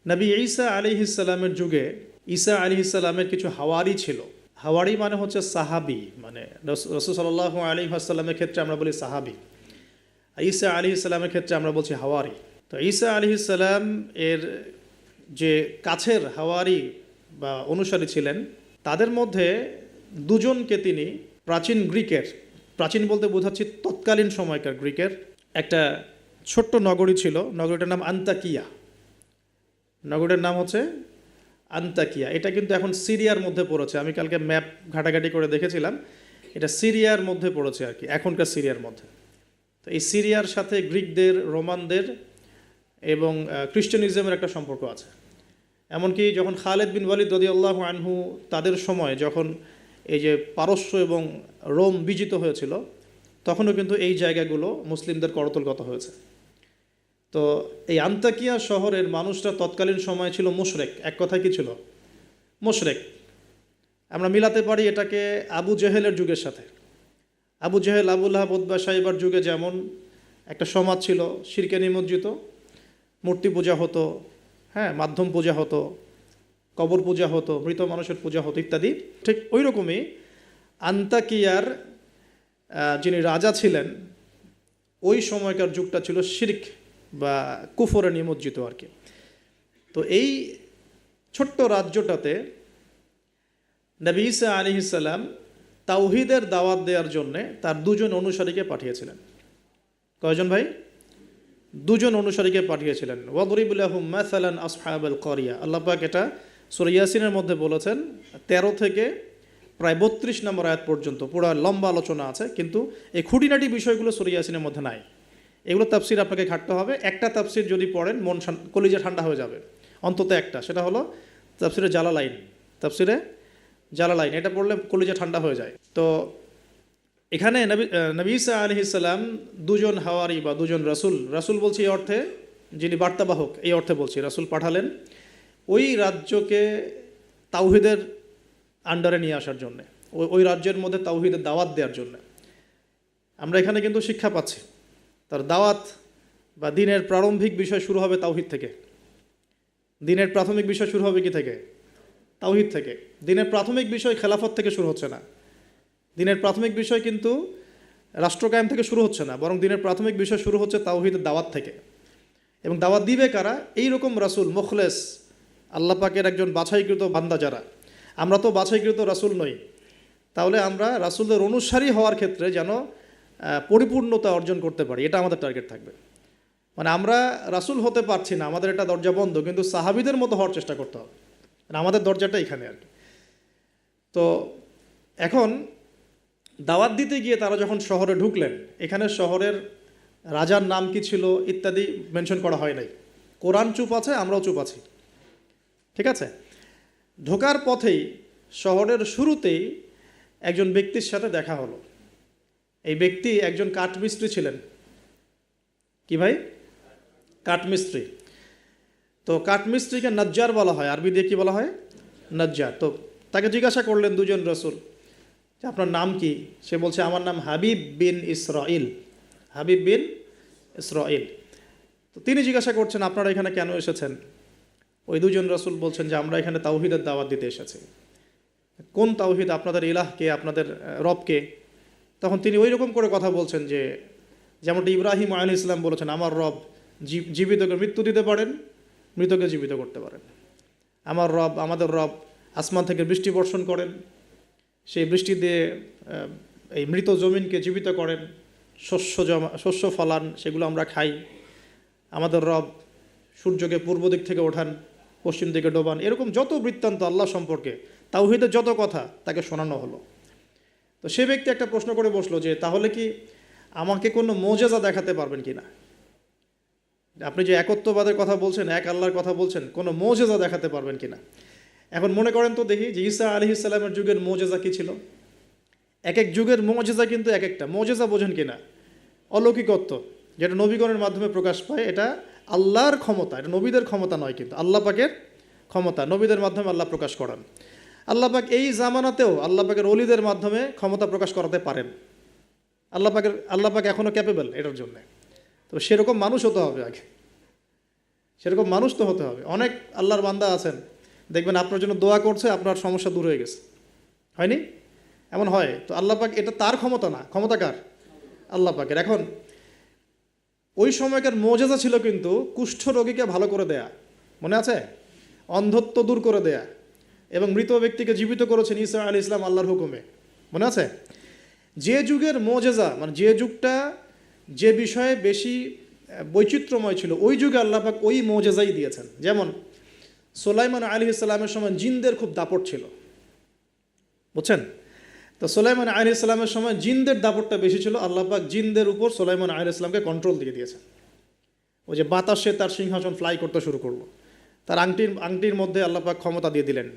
নবী ঈসা আলাইহিস সালামের যুগে ঈসা আলাইহিস সালামের কিছু হাওয়ারি ছিল। হাওয়ারি মানে হচ্ছে সাহাবি, মানে রাসূল সাল্লাল্লাহু আলাইহি ওয়াসাল্লামের ক্ষেত্রে আমরা বলি সাহাবি, ঈসা আলাইহিস সালামের ক্ষেত্রে আমরা বলছি হাওয়ারি। তো ঈসা আলাইহিস সালাম এর যে কাছের হাওয়ারি বা অনুসারী ছিলেন, তাদের মধ্যে দুজনকে তিনি প্রাচীন গ্রিকের, প্রাচীন বলতে বোঝাচ্ছি তৎকালীন সময়কার গ্রিকের একটা ছোট্ট নগরী ছিল, নগরীটার নাম আন্তাকিয়া। নগরীর নাম হচ্ছে আন্তাকিয়া। এটা কিন্তু এখন সিরিয়ার মধ্যে পড়েছে। আমি কালকে ম্যাপ ঘাটাঘাটি করে দেখেছিলাম, এটা সিরিয়ার মধ্যে পড়েছে আর কি, এখনকার সিরিয়ার মধ্যে। তো এই সিরিয়ার সাথে গ্রিকদের, রোমানদের এবং খ্রিস্টানিজমের একটা সম্পর্ক আছে। এমনকি যখন খালেদ বিন ওয়ালিদ রাদিয়াল্লাহু আনহু তাদের সময় যখন এই যে পারস্য এবং রোম বিজিত হয়েছিল, তখনও কিন্তু এই জায়গাগুলো মুসলিমদের করতলগত হয়েছে। তো এই আন্তাকিয়া শহরের মানুষরা তৎকালীন সময় ছিল মুশরেক। এক কথায় কি ছিল? মুশরেক। আমরা মিলাতে পারি এটাকে আবু জেহেলের যুগের সাথে। আবু জেহেল, আবু লাহাব, উতবা, সাইবার যুগে যেমন একটা সমাজ ছিল শিরকে নিমজ্জিত, মূর্তি পূজা হতো, হ্যাঁ, মাধ্যম পূজা হতো, কবর পূজা হতো, মৃত মানুষের পূজা হতো ইত্যাদি। ঠিক ওই রকমই আন্তাকিয়ার যিনি রাজা ছিলেন, ওই সময়কার যুগটা ছিল শিরক বা কুফরে নিমজ্জিত আর কি। তো এই ছোট্ট রাজ্যটাতে নবী ঈসা আলাইহিস সালাম তাওহীদের দাওয়াত দেওয়ার জন্যে তার দুজন অনুসারীকে পাঠিয়েছিলেন। কয়জন ভাই? দুজন অনুসারীকে পাঠিয়েছিলেন। ওয়াদরিব লাহুম মাসালান আসহাবাল ক্বরিয়া। আল্লাহ পাক এটা সূরা ইয়াসিনের মধ্যে বলেছেন, 13 থেকে প্রায় 32 নম্বর আয়াত পর্যন্ত পুরো লম্বা আলোচনা আছে, কিন্তু এই খুঁটিনাটি বিষয়গুলো সূরা ইয়াসিনের মধ্যে নাই। এগুলো তাফসির আপনাকে ঘাটতে হবে। একটা তাফসির যদি পড়েন কলিজা ঠান্ডা হয়ে যাবে, অন্তত একটা, সেটা হলো তাফসিরে জালালাইন। তাফসিরে জালালাইন এটা পড়লে কলিজা ঠান্ডা হয়ে যায়। তো এখানে নবী ঈসা আলাইহিস সালাম দুজন হাওয়ারি বা দুজন রাসূল, রাসূল বলছি এই অর্থে যিনি বার্তাবাহক, এই অর্থে বলছি, রাসূল পাঠালেন ওই রাজ্যকে তাওহীদের আন্ডারে নিয়ে আসার জন্যে, ওই রাজ্যের মধ্যে তাওহীদের দাওয়াত দেওয়ার জন্য। আমরা এখানে কিন্তু শিক্ষা পাচ্ছি তার দাওয়াত বা দিনের প্রারম্ভিক বিষয় শুরু হবে তাওহীদ থেকে। দিনের প্রাথমিক বিষয় শুরু হবে কি থেকে? তাওহীদ থেকে। দিনের প্রাথমিক বিষয় খেলাফত থেকে শুরু হচ্ছে না। দিনের প্রাথমিক বিষয় কিন্তু রাষ্ট্রকায়েম থেকে শুরু হচ্ছে না, বরং দিনের প্রাথমিক বিষয় শুরু হচ্ছে তাওহীদের দাওয়াত থেকে। এবং দাওয়াত দিবে কারা? এই রকম রাসূল, মুখলেস, আল্লাহ পাকের একজন বাছাইকৃত বান্দা যারা। আমরা তো বাছাইকৃত রাসূল নই, তাহলে আমরা রাসূলদের অনুসারী হওয়ার ক্ষেত্রে যেন পরিপূর্ণতা অর্জন করতে পারি, এটা আমাদের টার্গেট থাকবে। মানে আমরা রাসূল হতে পারছি না, আমাদের এটা দরজা বন্ধ, কিন্তু সাহাবীদের মতো হওয়ার চেষ্টা করতে হবে। মানে আমাদের দরজাটা এখানে আর কি। তো এখন দাওয়াত দিতে গিয়ে তারা যখন শহরে ঢুকলেন, এখানে শহরের রাজার নাম কি ছিল ইত্যাদি মেনশন করা হয় নাই। কোরআন চুপ আছে, আমরাও চুপ আছি, ঠিক আছে। ঢোকার পথেই শহরের শুরুতেই একজন ব্যক্তির সাথে দেখা হলো। এই ব্যক্তি একজন কাঠমিস্ত্রি ছিলেন। কি ভাই? কাঠমিস্ত্রি। তো কাঠমিস্ত্রিকে নজ্জার বলা হয়, আরবি দিয়ে কি বলা হয়? নজ্জার। তো তাকে জিজ্ঞাসা করলেন দুজন রাসূল যে আপনার নাম কি? সে বলছে আমার নাম হাবিব বিন ইসরাইল। হাবিব বিন ইসরাইল। তো তিনি জিজ্ঞাসা করছেন আপনারা এখানে কেন এসেছেন? ওই দুজন রাসূল বলছেন যে আমরা এখানে তাওহীদের দাওয়াত দিতে এসেছি। কোন তাওহীদ? আপনাদের ইলাহকে, আপনাদের রবকে। তখন তিনি ওই রকম করে কথা বলছেন যে যেমনটা ইব্রাহিম আলাইহিস সালাম বলেছেন, আমার রব জীবিতকে মৃত্যু দিতে পারেন, মৃতকে জীবিত করতে পারেন। আমার রব, আমাদের রব আসমান থেকে বৃষ্টি বর্ষণ করেন, সেই বৃষ্টি দিয়ে এই মৃত জমিনকে জীবিত করেন, শস্য ফলান, সেগুলো আমরা খাই। আমাদের রব সূর্যকে পূর্ব দিক থেকে ওঠান, পশ্চিম দিকে ডোবান। এরকম যত বৃত্তান্ত আল্লাহ সম্পর্কে, তাওহীদের যত কথা তাকে শোনানো হলো। তো সে ব্যক্তি একটা প্রশ্ন করে বসলো যে তাহলে কি আমাকে কোনো মুজিজা দেখাতে পারবেন কি না? আপনি যে একত্ববাদের কথা বলছেন, এক আল্লাহর কথা বলছেন, কোনো মুজিজা দেখাতে পারবেন কি না? এখন মনে করেন তো দেখি যে ঈসা আলাইহিস সালামের যুগের মুজিজা কী ছিল। এক এক যুগের মুজিজা কিন্তু এক একটা। মুজিজা বোঝেন কি না? অলৌকিকত্ব, যেটা নবীগণের মাধ্যমে প্রকাশ পায়, এটা আল্লাহর ক্ষমতা, এটা নবীদের ক্ষমতা নয়, কিন্তু আল্লাহ পাকের ক্ষমতা। নবীদের মাধ্যমে আল্লাহ প্রকাশ করান। আল্লাহ পাক এই জামানাতেও আল্লাহ পাকের ওলিদের মাধ্যমে ক্ষমতা প্রকাশ করাতে পারেন। আল্লাহ পাক এখনও ক্যাপেবল এটার জন্যে। তো সেরকম মানুষ হতে হবে আগে। সেরকম মানুষ তো হতে হবে। অনেক আল্লাহর বান্দা আছেন, দেখবেন আপনার জন্য দোয়া করছে, আপনার সমস্যা দূর হয়ে গেছে, হয়নি? এমন হয় তো। আল্লাহ পাক, এটা তার ক্ষমতা না, ক্ষমতা কার? আল্লাহ পাকের। এখন ওই সময়কার মোজেজা ছিল কিন্তু কুষ্ঠ রোগীকে ভালো করে দেয়া, মনে আছে? অন্ধত্ব দূর করে দেয়া, এবং মৃত ব্যক্তিকে জীবিত করেছেন ঈসা আলাইহিস সালাম আল্লাহর হুকুমে, মনে আছে? যে যুগের মোজেজা, মানে যে যুগটা, যে বিষয়ে বেশি বৈচিত্র্যময় ছিল, ওই যুগে আল্লাহ পাক ওই মোজেজাই দিয়েছেন। যেমন সুলাইমান আলাইহিস সালামের সময় জিনদের খুব দাপট ছিল, বুঝছেন? তো সুলাইমান আলাইহিস সালামের সময় জিনদের দাপটটা বেশি ছিল। আল্লাহ পাক জিনদের উপর সুলাইমান আলাইহিস সালামকে কন্ট্রোল দিয়ে দিয়েছেন। ওই যে বাতাসে তার সিংহাসন ফ্লাই করতে শুরু করলো, তার আংটির মধ্যে আল্লাহ পাক ক্ষমতা দিয়ে দিলেন।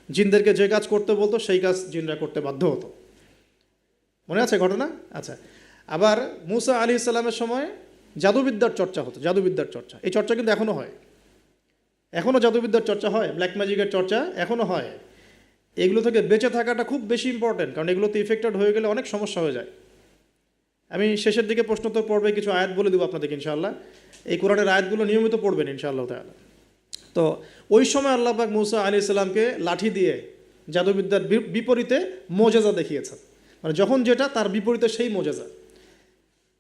জিনদেরকে যে কাজ করতে বলতো সেই কাজ জিনরা করতে বাধ্য হতো, মনে আছে ঘটনা? আচ্ছা, আবার মুসা আলাইহিস সালামের সময় জাদুবিদ্যার চর্চা হতো, জাদুবিদ্যার চর্চা। এই চর্চা কিন্তু এখনও হয়, এখনও জাদুবিদ্যার চর্চা হয়, ব্ল্যাক ম্যাজিকের চর্চা এখনও হয়। এগুলো থেকে বেঁচে থাকাটা খুব বেশি ইম্পর্টেন্ট, কারণ এগুলোতে ইফেক্টেড হয়ে গেলে অনেক সমস্যা হয়ে যায়। আমি শেষের দিকে প্রশ্নোত্তর পর্বে কিছু আয়াত বলে দেবো আপনাদেরকে ইনশাআল্লাহ। এই কোরআনের আয়াতগুলো নিয়মিত পড়বেন ইনশাআল্লাহ তাআলা। তো ওই সময় আল্লাহ পাক মুসা আলাইহিস সালামকে লাঠি দিয়ে জাদুবিদ্যার বিপরীতে মোজেজা দেখিয়েছেন, মানে যখন যেটা তার বিপরীতে সেই মোজেজা,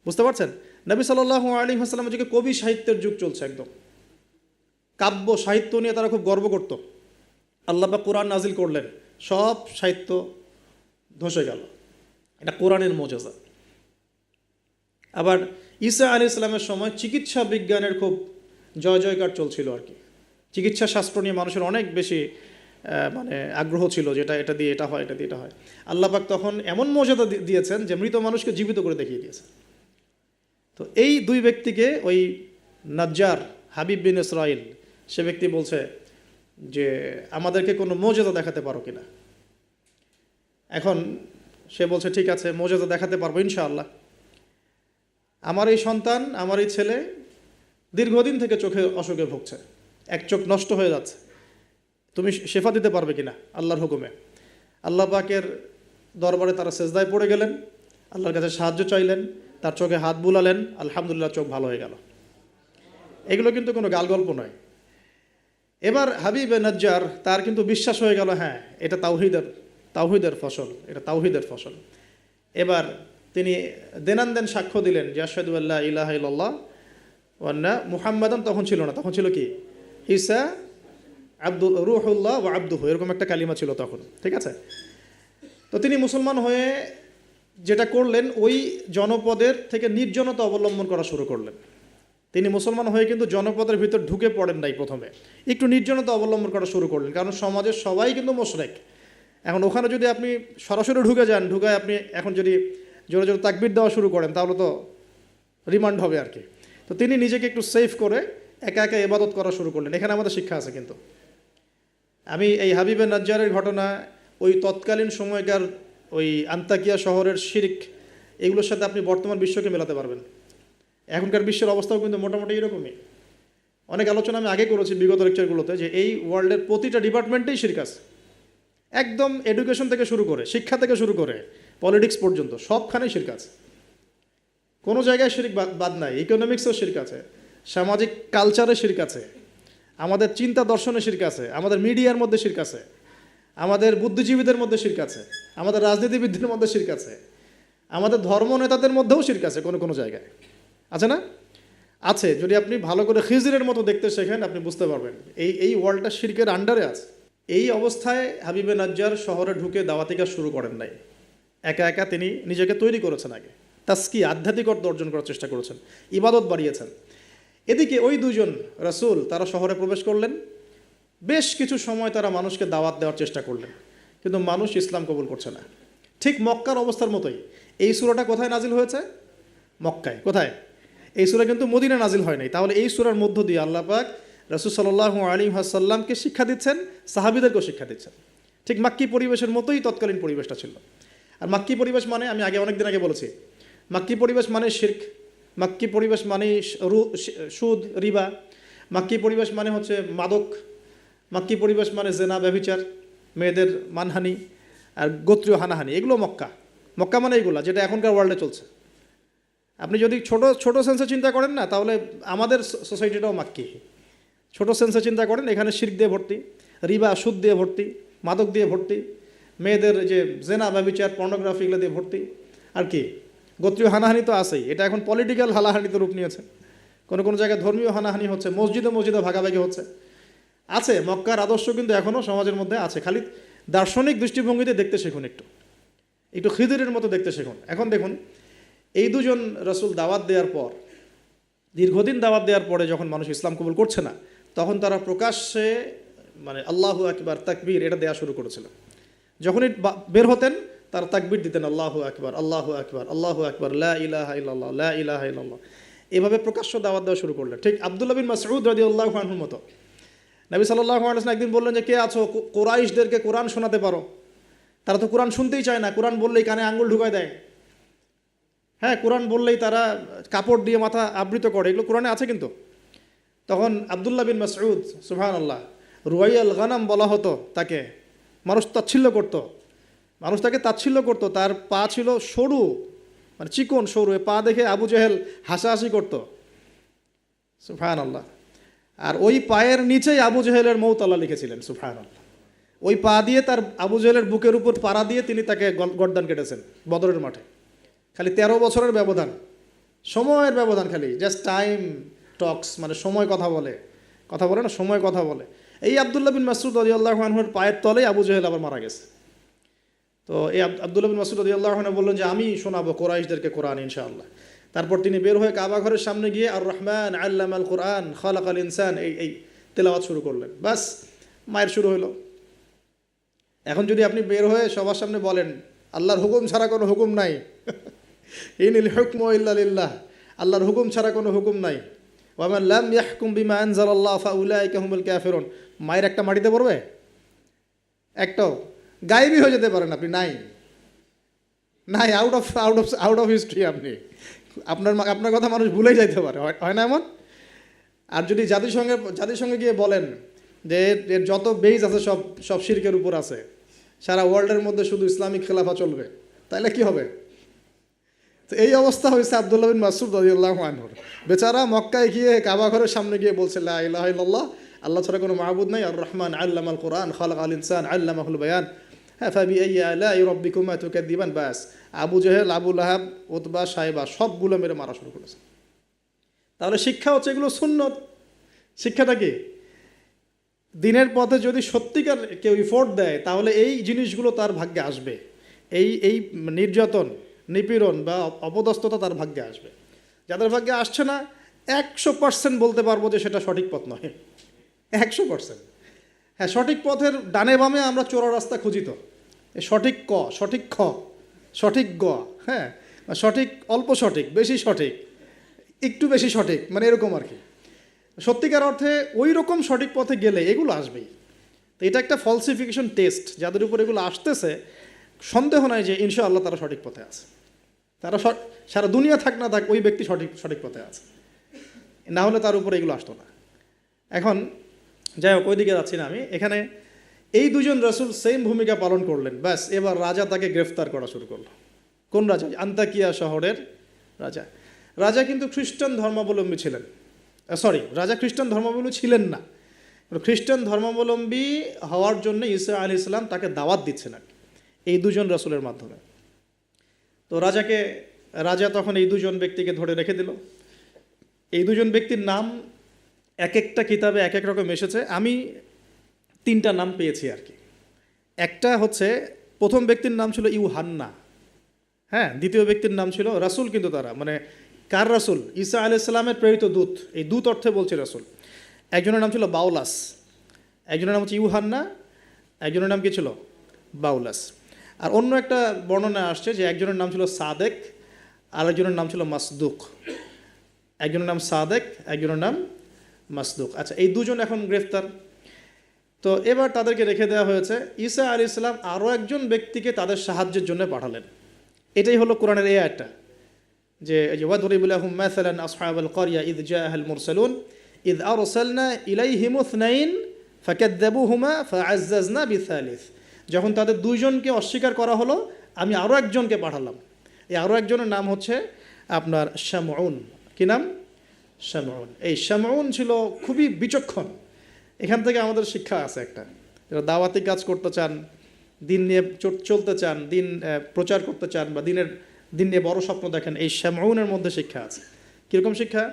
বুঝতে পারছেন? নবী সাল্লাল্লাহু আলাইহি ওয়াসাল্লামের যুগে কবি সাহিত্যের যুগ চলছে, একদম কাব্য সাহিত্য নিয়ে তারা খুব গর্ব করত। আল্লাহ পাক কোরআন নাজিল করলেন, সব সাহিত্য ধসে গেল। এটা কোরআনের মোজেজা। আবার ঈসা আলাইহিস সালামের সময় চিকিৎসা বিজ্ঞানের খুব জয় জয়কার চলছিল আর কি। চিকিৎসা শাস্ত্র নিয়ে মানুষের অনেক বেশি মানে আগ্রহ ছিল, যেটা এটা দিয়ে এটা হয়, এটা দিয়ে এটা হয়। আল্লাহ পাক তখন এমন মর্যাদা দিয়েছেন যে মৃত মানুষকে জীবিত করে দেখিয়ে দিয়েছেন। তো এই দুই ব্যক্তিকে ওই নাজ্জার হাবিব বিন ইসরাইল, সে ব্যক্তি বলছে যে আমাদেরকে কোনো মর্যাদা দেখাতে পারো কিনা। এখন সে বলছে ঠিক আছে, মর্যাদা দেখাতে পারবো ইনশাআল্লাহ। আমার এই সন্তান, আমার এই ছেলে দীর্ঘদিন থেকে চোখে অসুখে ভুগছে, এক চোখ নষ্ট হয়ে যাচ্ছে, তুমি শেফা দিতে পারবে কিনা আল্লাহর হুকুমে। আল্লাহ পাকের দরবারে তারা সেজদায় পড়ে গেলেন, আল্লাহর কাছে সাহায্য চাইলেন, তার চোখে হাত বুলালেন, আলহামদুলিল্লাহ চোখ ভালো হয়ে গেল। এগুলো কিন্তু কোনো গাল গল্প নয়। এবার হাবিব নাজ্জার, তার কিন্তু বিশ্বাস হয়ে গেল, হ্যাঁ এটা তাওহীদের ফসল, এটা তাওহীদের ফসল। এবার তিনি দেনান সাক্ষ্য দিলেন যে আশহাদু আল্লা ইলাহা ইল্লাল্লাহ ওয়া আন্না মুহাম্মাদান, তখন ছিল না, তখন ছিল কি ঈসা রূহুল্লাহ ওয়া আবদুহু, এরকম একটা কালিমা ছিল তখন, ঠিক আছে? তো তিনি মুসলমান হয়ে যেটা করলেন, ওই জনপদের থেকে নির্জনতা অবলম্বন করা শুরু করলেন। তিনি মুসলমান হয়ে কিন্তু জনপদের ভিতর ঢুকে পড়েন নাই, প্রথমে একটু নির্জনতা অবলম্বন করা শুরু করলেন, কারণ সমাজের সবাই কিন্তু মুশরিক। এখন ওখানে যদি আপনি সরাসরি ঢুকে যান, ঢুকায় আপনি এখন যদি জোরে জোরে তাকবীর দেওয়া শুরু করেন, তাহলে তো রিমান্ড হবে আর কি। তো তিনি নিজেকে একটু সেফ করে একা একা ইবাদত করা শুরু করলেন। এখানে আমাদের শিক্ষা আছে কিন্তু। আমি এই হাবিবে নাজ্জারের ঘটনা, ওই তৎকালীন সময়কার ওই আন্তাকিয়া শহরের শিরক, এগুলোর সাথে আপনি বর্তমান বিশ্বকে মেলাতে পারবেন। এখনকার বিশ্বের অবস্থাও কিন্তু মোটামুটি এরকমই। অনেক আলোচনা আমি আগে করেছি বিগত লেকচারগুলোতে, যে এই ওয়ার্ল্ডের প্রতিটা ডিপার্টমেন্টেই শিরক আছে, একদম এডুকেশন থেকে শুরু করে, শিক্ষা থেকে শুরু করে পলিটিক্স পর্যন্ত সবখানেই শিরক আছে। কোনো জায়গায় শিরক বাদ নাই। ইকোনমিক্সেও শিরক আছে, সামাজিক কালচারে শিরক আছে, আমাদের চিন্তা দর্শনে শিরক আছে, আমাদের মিডিয়ার মধ্যে শিরক আছে, আমাদের বুদ্ধিজীবীদের মধ্যে শিরক আছে, আমাদের রাজনীতিবিদদের মধ্যে শিরক আছে, আমাদের ধর্ম নেতাদের মধ্যেও শিরক আছে কোনো কোনো জায়গায়, আছে না? আছে। যদি আপনি ভালো করে খিজিরের মতো দেখতে শেখেন, আপনি বুঝতে পারবেন এই ওয়ার্ল্ডটা শিরকের আন্ডারে আছে। এই অবস্থায় হাবিবে নাজ্জার শহরে ঢুকে দাওয়াতি কাজ শুরু করেন নাই, একা একা তিনি নিজেকে তৈরি করেছেন। আগে তাস্কি, আধ্যাত্মিকতা অর্জন করার চেষ্টা করেছেন, ইবাদত বাড়িয়েছেন। এদিকে ওই দুজন রাসূল তারা শহরে প্রবেশ করলেন, বেশ কিছু সময় তারা মানুষকে দাওয়াত দেওয়ার চেষ্টা করলেন, কিন্তু মানুষ ইসলাম কবুল করছে না। ঠিক মক্কার অবস্থার মতোই। এই সূরাটা কোথায় নাজিল হয়েছে? মক্কায়। কোথায়? এই সূরা কিন্তু মদিনায় নাজিল হয় নাই। তাহলে এই সূরার মধ্য দিয়ে আল্লাহ পাক রাসূল সাল্লাল্লাহু আলাইহি ওয়াসাল্লামকে শিক্ষা দিচ্ছেন, সাহাবীদেরকেও শিক্ষা দিচ্ছেন। ঠিক মাক্কি পরিবেশের মতোই তৎকালীন পরিবেশটা ছিল। আর মাক্কি পরিবেশ মানে, আমি অনেকদিন আগে বলেছি, মাক্কি পরিবেশ মানে শিরক, মাক্কি পরিবেশ মানে সুদ, রিবা, মাক্কি পরিবেশ মানে হচ্ছে মাদক, মাক্কি পরিবেশ মানে জেনা, ব্যভিচার, মেয়েদের মানহানি আর গোত্রীয় হানাহানি, এগুলো মক্কা মানে এগুলো, যেটা এখনকার ওয়ার্ল্ডে চলছে। আপনি যদি ছোট ছোট সেন্সে চিন্তা করেন না, তাহলে আমাদের সোসাইটিটাও মাক্কি। ছোট সেন্সে চিন্তা করেন, এখানে শিরক দিয়ে ভর্তি, রিবা সুদ দিয়ে ভর্তি, মাদক দিয়ে ভর্তি, মেয়েদের যে জেনা ব্যভিচার পর্নোগ্রাফি এগুলো দিয়ে ভর্তি, আর কি গোত্রীয় হানাহানি তো আছেই, এটা এখন পলিটিক্যাল হানাহানিতে রূপ নিয়েছে, কোনো কোনো জায়গায় ধর্মীয় হানাহানি হচ্ছে, মসজিদে ভাগাভাগি হচ্ছে, আছে মক্কার আদর্শ কিন্তু এখনও সমাজের মধ্যে আছে। খালি দার্শনিক দৃষ্টিভঙ্গিতে দেখতে শিখুন, একটু খিদিরের মতো দেখতে শিখুন। এখন দেখুন, এই দুজন রসুল দাওয়াত দেওয়ার পর, দীর্ঘদিন দাওয়াত দেওয়ার পরে যখন মানুষ ইসলাম কবুল করছে না, তখন তারা প্রকাশ্যে মানে আল্লাহু আকবার তাকবীর এটা দেওয়া শুরু করেছিল। যখনই বের হতেন তারা তাকবীর দিতেন, আল্লাহু আকবার আল্লাহু আকবার আল্লাহু আকবার লা ইলাহা ইল্লাল্লাহ লা ইলাহা ইল্লাল্লাহ, এভাবে প্রকাশ্য দাওয়াত দেওয়া শুরু করলেন। ঠিক আব্দুল্লাহ বিন মাসউদ রাদিয়াল্লাহু আনহুর মতো। নবী সাল্লাল্লাহু আলাইহি ওয়াসাল্লাম একদিন বললেন যে, কে আছো কুরাইশদেরকে কোরআন শোনাতে পারো? তারা তো কোরআন শুনতেই চায় না, কোরআন বললেই কানে আঙ্গুল ঢুকায় দেয়। হ্যাঁ, কোরআন বললেই তারা কাপড় দিয়ে মাথা আবৃত করে, এগুলো কোরআনে আছে কিন্তু। তখন আব্দুল্লাহ বিন মাসউদ, সুবহানাল্লাহ, রুয়াইয়াল গানাম বলা হতো তাকে, মানুষ তাচ্ছিল্য করতো, মানুষ তাকে তাচ্ছিল্য করতো, তার পা ছিল সরু, মানে চিকন সরু, পা দেখে আবু জেহেল হাসাহাসি করতো, সুবহানাল্লাহ। আর ওই পায়ের নিচেই আবু জেহেলের মৌত আল্লাহ লিখেছিলেন, সুবহানাল্লাহ। ওই পা দিয়ে তার আবু জেহেলের বুকের উপর পাড়া দিয়ে তিনি তাকে গর্দান কেটেছেন বদরের মাঠে। খালি 13 বছরের ব্যবধান, সময়ের ব্যবধান, খালি জাস্ট টাইম টক্স, মানে সময় কথা বলে না, সময় কথা বলে। এই আব্দুল্লাহ বিন মাসউদ রাদিয়াল্লাহু আনহুর পায়ের তলেই আবু জেহেল আবার মারা গেছে। তো এই আব্দুল্লাহ বিন মাসউদ রাদিয়াল্লাহু আনহু বললেন যে, আমি শোনাবো কুরাইশদেরকে কোরআন ইনশাআল্লাহ। তারপর তিনি বের হয়ে কাবা ঘরের সামনে গিয়ে আর রহমান আল্লামাল কোরআন খালাকাল ইনসান এই তেলাওয়াত শুরু করলেন। বাস, মায়ের শুরু হলো। এখন যদি আপনি বের হয়ে সবার সামনে বলেন, আল্লাহর হুকুম ছাড়া কোনো হুকুম নাই, ইনিল হুকমু ইল্লা লিল্লাহ, আল্লাহর হুকুম ছাড়া কোনো হুকুম নাই, ওয়া মান লাম ইয়াহকুম বিমা আনজালাল্লাহু ফাউলাইকা হুমুল কাফিরুন, মায়ের একটা মাটিতে পড়বে? একটাও গায়েবই হয়ে যেতে পারেন আপনি, নাই আউট অফ হিস্ট্রি। আপনি আপনার কথা মানুষ ভুলেই যাইতে পারে, হয় না এমন? আর যদি জাতিসংঘে গিয়ে বলেন যে এর যত বেইজ আছে সব শিরকের উপর আছে, সারা ওয়ার্ল্ডের মধ্যে শুধু ইসলামিক খেলাফা চলবে, তাহলে কি হবে? তো এই অবস্থা হয়েছে আব্দুল্লাহ বিন মাসউদ রাদিয়াল্লাহু আনহুর। বেচারা মক্কায় গিয়ে কাবা ঘরের সামনে গিয়ে বলছে, লা ইলাহা ইল্লাল্লাহ, আল্লাহ ছাড়া কোনো মাবুদ নাই, আর রহমান আল্লামাল কোরআন খালাকাল ইনসান আল্লামাহুল বায়ান, হ্যাঁ ফাবিআইয়ি আলাই রাব্বিকুমা তুকাযযিবান। বাস, আবু জেহেল, আবু লাহাব, উতবা, সাইবা সবগুলো মেরে মারা শুরু করেছে। তাহলে শিক্ষা হচ্ছে এগুলো সুন্নত। শিক্ষাটা কি? দিনের পথে যদি সত্যিকার কেউ ইফোর্ট দেয়, তাহলে এই জিনিসগুলো তার ভাগ্যে আসবে। এই নির্যাতন, নিপীড়ন বা অপদস্থতা তার ভাগ্যে আসবে। যাদের ভাগ্যে আসছে না, 100% বলতে পারবো যে সেটা সঠিক পথ নয়, 100%। হ্যাঁ, সঠিক পথের ডানে বামে আমরা চোরা রাস্তা খুঁজি, তো সঠিক ক, সঠিক খ, সঠিক গ, হ্যাঁ, সঠিক অল্প সঠিক, বেশি সঠিক, একটু বেশি সঠিক, মানে এরকম আর কি। সত্যিকার অর্থে ওই রকম সঠিক পথে গেলে এগুলো আসবেই। তো এটা একটা ফলসিফিকেশন টেস্ট, যাদের উপর এগুলো আসতেছে সন্দেহ নাই যে ইনশাআল্লাহ তারা সঠিক পথে আছে। তারা সারা দুনিয়া থাক না থাক ওই ব্যক্তি সঠিক পথে আছে, না হলে তার উপরে এগুলো আসতো না। এখন যাই হোক, ওই দিকে যাচ্ছি না আমি। এখানে এই দুজন রাসূল সেম ভূমিকা পালন করলেন। ব্যাস, এবার রাজা তাকে গ্রেফতার করা শুরু করলো। কোন রাজা? আন্তাকিয়া শহরের রাজা কিন্তু খ্রিস্টান ধর্মাবলম্বী ছিলেন। রাজা খ্রিস্টান ধর্মাবলম্বী ছিলেন না। খ্রিস্টান ধর্মাবলম্বী হওয়ার জন্য ঈসা আলাইহিস সালাম তাকে দাওয়াত দিচ্ছেন আর এই দুজন রাসূলের মাধ্যমে। তো রাজা তখন এই দুজন ব্যক্তিকে ধরে রেখে দিল। এই দুজন ব্যক্তির নাম এক একটা কিতাবে এক এক রকম এসেছে। আমি 3টা নাম পেয়েছি আর কি। একটা হচ্ছে, প্রথম ব্যক্তির নাম ছিল ইউহান্না, হ্যাঁ। দ্বিতীয় ব্যক্তির নাম ছিল রাসূল, কিন্তু তারা মানে কার রাসূল? ঈসা আলাইহিস সালামের প্রেরিত দূত। এই দূত অর্থে বলছে রাসূল। একজনের নাম ছিল বাউলাস, একজনের নাম হচ্ছে ইউহান্না, একজনের নাম কি ছিল? বাউলাস। আর অন্য একটা বর্ণনা আসছে যে একজনের নাম ছিল সাদেক, আর একজনের নাম ছিল মাসদুক। একজনের নাম সাদেক, একজনের নাম মাসদুক। আচ্ছা, এই দুজন এখন গ্রেফতার। তো এবার তাদেরকে রেখে দেওয়া হয়েছে। ঈসা আলাইহিস সালাম আরও একজন ব্যক্তিকে তাদের সাহায্যের জন্য পাঠালেন। এটাই হলো কোরআনের এই আয়াতটা, যে ওয়াদরিব লাহুম মাসালান আসহাবাল ক্বরিয়া ইয জাআহাল মুরসালুন ইয আরসালনা ইলাইহিম ইসনাইন ফাকাযযাবুহুমা ফাআযযাযনা বিসালিস। যখন তাদের দুইজনকে অস্বীকার করা হলো, আমি আরও একজনকে পাঠালাম। এই আরও একজনের নাম হচ্ছে আপনার শামউন। কি নাম? শামউন। এই শামউন ছিল খুবই বিচক্ষণ, এখান থেকে আমাদের শিক্ষা আছে একটা, যারা দাওয়াতি কাজ করতে চান, দিন নিয়ে চলতে চান, দিন প্রচার করতে চান, বা দিন নিয়ে বড় স্বপ্ন দেখেন, এই শামউনের মধ্যে শিক্ষা আছে। কীরকম শিক্ষা?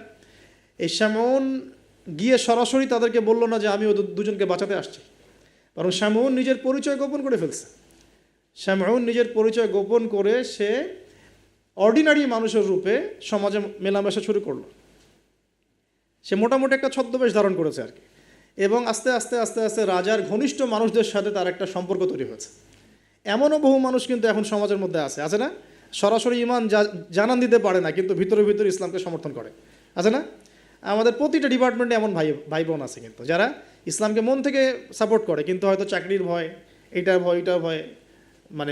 এই শামউন গিয়ে সরাসরি তাদেরকে বললো না যে আমি ওই দুজনকে বাঁচাতে আসছি, বরং শামউন নিজের পরিচয় গোপন করে ফেলছে। শামউন নিজের পরিচয় গোপন করে সে অর্ডিনারি মানুষের রূপে সমাজে মেলামেশা শুরু করলো। সে মোটামুটি একটা ছদ্মবেশ ধারণ করেছে আর কি, এবং আস্তে আস্তে আস্তে আস্তে রাজার ঘনিষ্ঠ মানুষদের সাথে তার একটা সম্পর্ক তৈরি হয়েছে। এমনও বহু মানুষ কিন্তু এখন সমাজের মধ্যে আছে না, সরাসরি ইমান জানান দিতে পারে না, কিন্তু ভিতরে ভিতরে ইসলামকে সমর্থন করে, আছে না? আমাদের প্রতিটা ডিপার্টমেন্টে এমন ভাই বোন আছে কিন্তু, যারা ইসলামকে মন থেকে সাপোর্ট করে, কিন্তু হয়তো চাকরির ভয়, এইটার ভয় মানে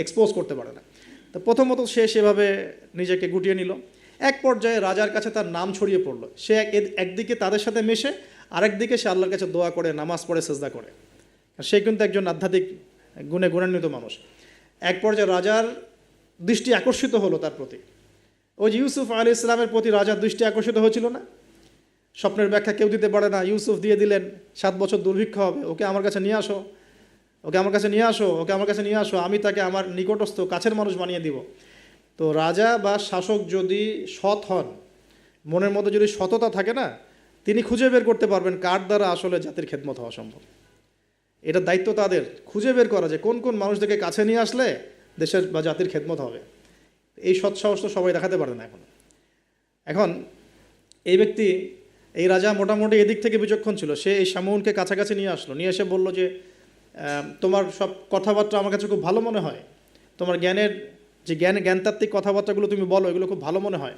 এক্সপোজ করতে পারে না। তো প্রথমত সে সেভাবে নিজেকে গুটিয়ে নিল। এক পর্যায়ে রাজার কাছে তার নাম ছড়িয়ে পড়লো। সে একদিকে তাদের সাথে মেশে, আরেকদিকে সে আল্লাহর কাছে দোয়া করে, নামাজ পড়ে, সেজদা করে। সে কিন্তু একজন আধ্যাত্মিক গুণে গুণান্বিত মানুষ। এক পর্যায়ে রাজার দৃষ্টি আকর্ষিত হলো তার প্রতি। ওই যে ইউসুফ আলাইহিস সালামের প্রতি রাজার দৃষ্টি আকর্ষিত হয়েছিল না? স্বপ্নের ব্যাখ্যা কেউ দিতে পারে না, ইউসুফ দিয়ে দিলেন, 7 বছর দুর্ভিক্ষ হবে, ওকে আমার কাছে নিয়ে আসো, ওকে আমার কাছে নিয়ে আসো, আমি তাকে আমার নিকটস্থ কাছের মানুষ বানিয়ে দিব। তো রাজা বা শাসক যদি সৎ হন, মনের মধ্যে যদি সততা থাকে না, তিনি খুঁজে বের করতে পারবেন কার দ্বারা আসলে জাতির খেদমত হওয়া সম্ভব। এটা দায়িত্ব তাদের, খুঁজে বের করা যে কোন কোন মানুষদেরকে কাছে নিয়ে আসলে দেশের বা জাতির খেদমত হবে। এই সৎ সাহস তো সবাই দেখাতে পারে না এখন এই ব্যক্তি, এই রাজা মোটামুটি এদিক থেকে বিচক্ষণ ছিল। সে এই শামউনকে কাছাকাছি নিয়ে আসলো, নিয়ে এসে বলল যে তোমার সব কথাবার্তা আমার কাছে খুব ভালো মনে হয়, তোমার জ্ঞানতাত্ত্বিক কথাবার্তাগুলো তুমি বলো, এগুলো খুব ভালো মনে হয়,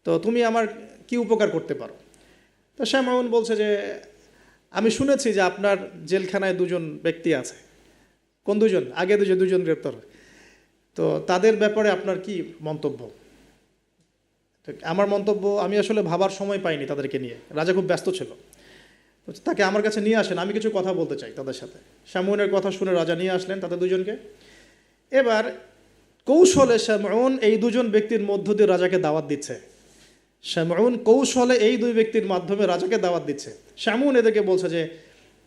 তো তুমি আমার কি উপকার করতে পারো? তো শামউন বলছে যে আমি শুনেছি যে আপনার জেলখানায় 2জন ব্যক্তি আছে। কোন 2জন? আগে 2জন গ্রেপ্তার। তো তাদের ব্যাপারে আপনার কি মন্তব্য? আমার মন্তব্য, আমি আসলে ভাবার সময় পাইনি তাদেরকে নিয়ে, রাজা খুব ব্যস্ত ছিল, তাকে আমার কাছে নিয়ে আসেন, আমি কিছু কথা বলতে চাই তাদের সাথে। শামউনের কথা শুনে রাজা নিয়ে আসলেন তাদের 2জনকে। এবার কৌশলে শামউন এই 2জন ব্যক্তির মধ্য দিয়ে রাজাকে দাওয়াত দিচ্ছে। শামউন কৌশলে এই 2 ব্যক্তির মাধ্যমে রাজাকে দাওয়াত দিচ্ছে। শামউন এদেরকে বলছে যে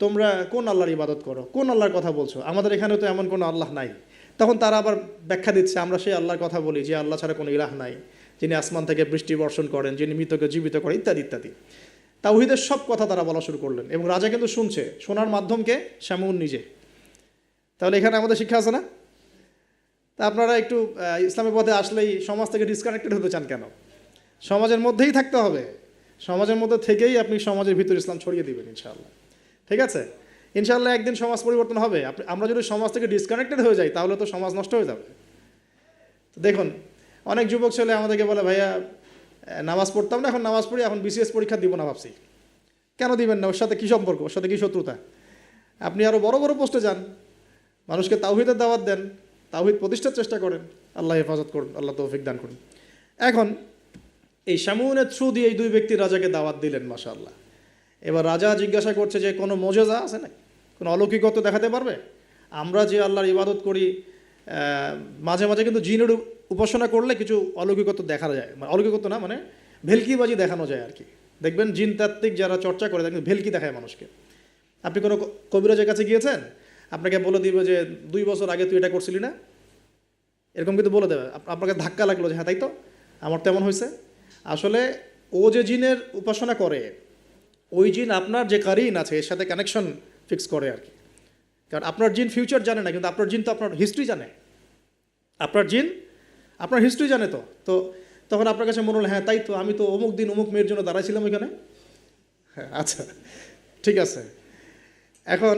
তোমরা কোন আল্লাহর ইবাদত করো, কোন আল্লাহর কথা বলছো, আমাদের এখানে তো এমন কোনো আল্লাহ নাই। তখন তারা আবার ব্যাখ্যা দিচ্ছে, আমরা সেই আল্লাহর কথা বলি যে আল্লাহ ছাড়া কোনো ইলাহ নাই, যিনি আসমান থেকে বৃষ্টি বর্ষণ করেন, যিনি মৃতকে জীবিত করেন, ইত্যাদি ইত্যাদি। তাওহীদের সব কথা তারা বলা শুরু করলেন, এবং রাজা কিন্তু শুনছে। শোনার মাধ্যমকে শামউন নিজে। তাহলে এখানে আমাদের শিক্ষা আছে না? তা আপনারা একটু ইসলামের পথে আসলেই সমাজ থেকে ডিসকানেক্টেড হতে চান কেন? সমাজের মধ্যেই থাকতে হবে, সমাজের মধ্যে থেকেই আপনি সমাজের ভিতর ইসলাম ছড়িয়ে দিবেন ইনশাআল্লাহ। ঠিক আছে? ইনশাআল্লাহ একদিন সমাজ পরিবর্তন হবে। আমরা যদি সমাজ থেকে ডিসকানেক্টেড হয়ে যাই তাহলে তো সমাজ নষ্ট হয়ে যাবে। তো দেখুন, অনেক যুবক ছেলে আমাদেরকে বলে, ভাইয়া নামাজ পড়তাম না, এখন নামাজ পড়ি, এখন বিসিএস পরীক্ষা দিব না ভাবছি। কেন দিবেন না? ওর সাথে কী সম্পর্ক, ওর সাথে কী শত্রুতা? আপনি আরও বড় বড় পোস্টে যান, মানুষকে তাওহীদের দাওয়াত দেন, তাওহীদ প্রতিষ্ঠার চেষ্টা করেন, আল্লাহ হেফাজত করুন, আল্লাহ তৌফিক দান করুন। এখন এই শামউনের থ্রু দিয়ে এই 2 ব্যক্তি রাজাকে দাওয়াত দিলেন, মাশাআল্লাহ। এবার রাজা জিজ্ঞাসা করছে যে কোনো মোজেজা আছে না, কোনো অলৌকিকত্ব দেখাতে পারবে? আমরা যে আল্লাহর ইবাদত করি, মাঝে মাঝে কিন্তু জিনের উপাসনা করলে কিছু অলৌকিকত্ব দেখা যায়, অলৌকিকত্ব না মানে ভেলকিবাজি দেখানো যায় আর কি। দেখবেন জিনতাত্ত্বিক যারা চর্চা করে দেখবেন ভেলকি দেখায় মানুষকে। আপনি কোনো কবিরাজের কাছে গিয়েছেন, আপনাকে বলে দিবে যে 2 বছর আগে তুই এটা করছিলি না, এরকম কিন্তু বলে দেবে। আপনাকে ধাক্কা লাগলো যে হ্যাঁ তাই তো, আমার তেমন হয়েছে। আসলে ও যে জিনের উপাসনা করে, ওই জিন আপনার যে কারিন আছে এর সাথে কানেকশন ফিক্স করে আর কি। কারণ আপনার জিন ফিউচার জানে না, কিন্তু আপনার জিন তো আপনার হিস্ট্রি জানে। আপনার জিন আপনার হিস্ট্রি জানে। তো তখন আপনার কাছে মনে হলো হ্যাঁ তাই তো, আমি তো অমুক দিন অমুক মেয়ের জন্য দাঁড়াইছিলাম ওইখানে। হ্যাঁ আচ্ছা ঠিক আছে। এখন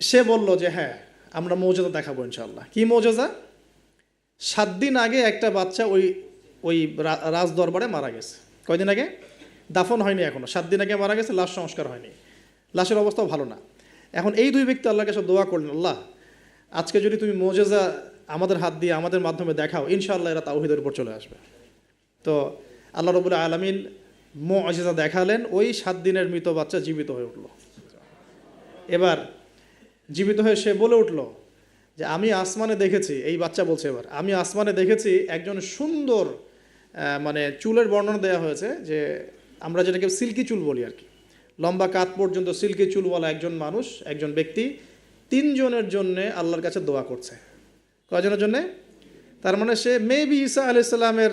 সে বলল যে হ্যাঁ আমরা মৌজেজা দেখাবো ইনশাআল্লাহ। কি মৌজেজা? 7 দিন আগে একটা বাচ্চা ওই রাজ দরবারে মারা গেছে। কয়দিন আগে? দাফন হয়নি এখনো, 7 দিন আগে মারা গেছে, লাশ সংস্কার হয়নি, লাশের অবস্থাও ভালো না। এখন এই 2 ব্যক্তি আল্লাহর কাছে দোয়া করলেন, আল্লাহ আজকে যদি তুমি মৌজেজা আমাদের হাত দিয়ে আমাদের মাধ্যমে দেখাও, ইনশাআল্লাহ এরা তাওহীদের উপর চলে আসবে। তো আল্লাহ রাব্বুল আলামিন মুআজিজা দেখালেন, ওই 7 দিনের মৃত বাচ্চা জীবিত হয়ে উঠল। এবার জীবিত হয়ে সে বলে উঠল যে আমি আসমানে দেখেছি, এই বাচ্চা বলছে এবার, আমি আসমানে দেখেছি একজন সুন্দর, মানে চুলের বর্ণনা দেওয়া হয়েছে যে আমরা যেটাকে সিল্কি চুল বলি আর কি, লম্বা কাত পর্যন্ত সিল্কি চুলওয়ালা একজন মানুষ, একজন ব্যক্তি 3 জনের জন্যে আল্লাহর কাছে দোয়া করছে। কয়জনের জন্যে? তার মানে সে মেবি ঈসা আলাইহিস সালামের